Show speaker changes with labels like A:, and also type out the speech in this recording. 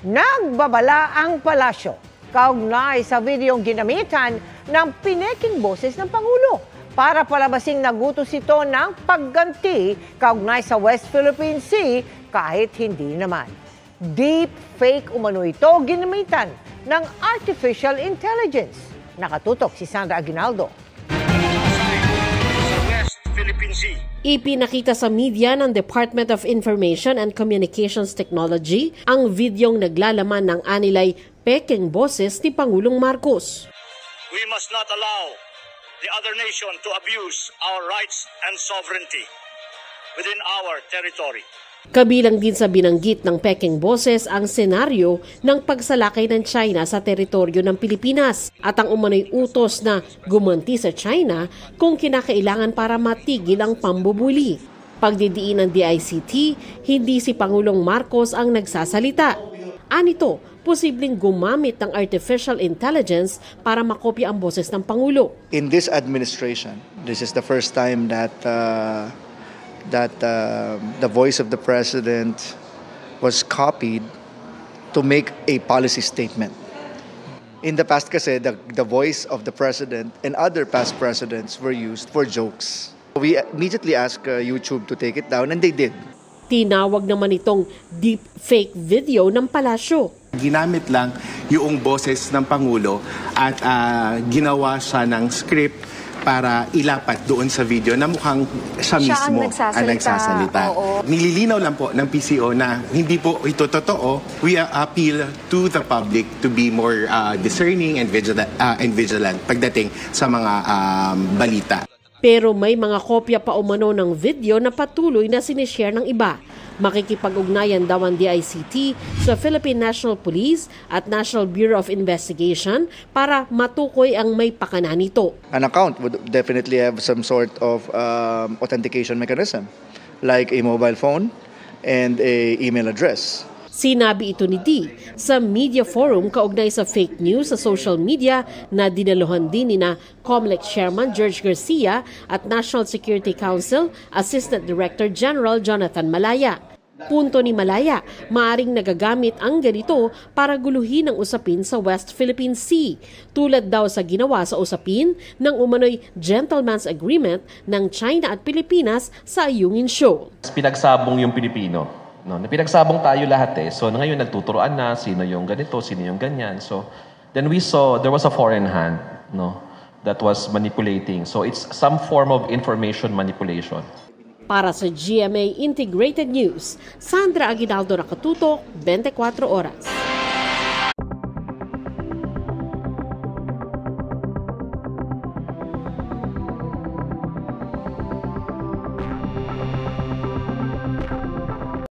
A: Nagbabala ang palasyo kaugnay sa videong ginamitan ng pineking boses ng Pangulo para palabasing nagutos ito ng pagganti kaugnay sa West Philippine Sea kahit hindi naman. Deep fake umano ito ginamitan ng artificial intelligence. Nakatutok si Sandra Aguinaldo.
B: Ipinakita sa media ng Department of Information and Communications Technology ang videong naglalaman ng anilay peking boses ni Pangulong Marcos.
C: We must not allow the other nation to abuse our rights and sovereignty within our territory.
B: Kabilang din sa binanggit ng peking boses ang senaryo ng pagsalakay ng China sa teritoryo ng Pilipinas at ang umano'y utos na gumanti sa China kung kinakailangan para matigil ang pambubuli. Pagdidiin ng DICT, hindi si Pangulong Marcos ang nagsasalita. Anito, posibleng gumamit ng artificial intelligence para makopya ang boses ng Pangulo.
D: In this administration, this is the first time that the voice of the president was copied to make a policy statement. In the past kasi, the voice of the president and other past presidents were used for jokes. We immediately asked YouTube to take it down and they did.
B: Tinawag naman itong deep fake video ng palasyo.
E: Ginamit lang yung boses ng Pangulo at ginawa siya ng script para ilapat doon sa video na mukhang siya mismo ang nagsasalita. Nililinaw lang po ng PCO na hindi po ito totoo. We appeal to the public to be more discerning and vigilant pagdating sa mga balita.
B: Pero may mga kopya pa umano ng video na patuloy na sinishare ng iba. Makikipag-ugnayan daw ang DICT sa Philippine National Police at National Bureau of Investigation para matukoy ang may pakana nito.
D: An account would definitely have some sort of authentication mechanism like a mobile phone and a email address.
B: Sinabi ito ni D sa media forum kaugnay sa fake news sa social media na dinaluhan din ni na COMELEC Chairman George Garcia at National Security Council Assistant Director General Jonathan Malaya. Punto ni Malaya, maaring nagagamit ang ganito para guluhin ang usapin sa West Philippine Sea, tulad daw sa ginawa sa usapin ng umano'y gentleman's agreement ng China at Pilipinas sa Ayungin Shoal.
F: Pinagsabong yung Pilipino. No, pinagsabong tayo lahat eh. So ngayon nagtuturoan na sino yung ganito, sino yung ganyan. So then we saw there was a foreign hand, no, that was manipulating. So it's some form of information manipulation.
B: Para sa GMA Integrated News, Sandra Aguinaldo, Nakatutok, 24 Oras.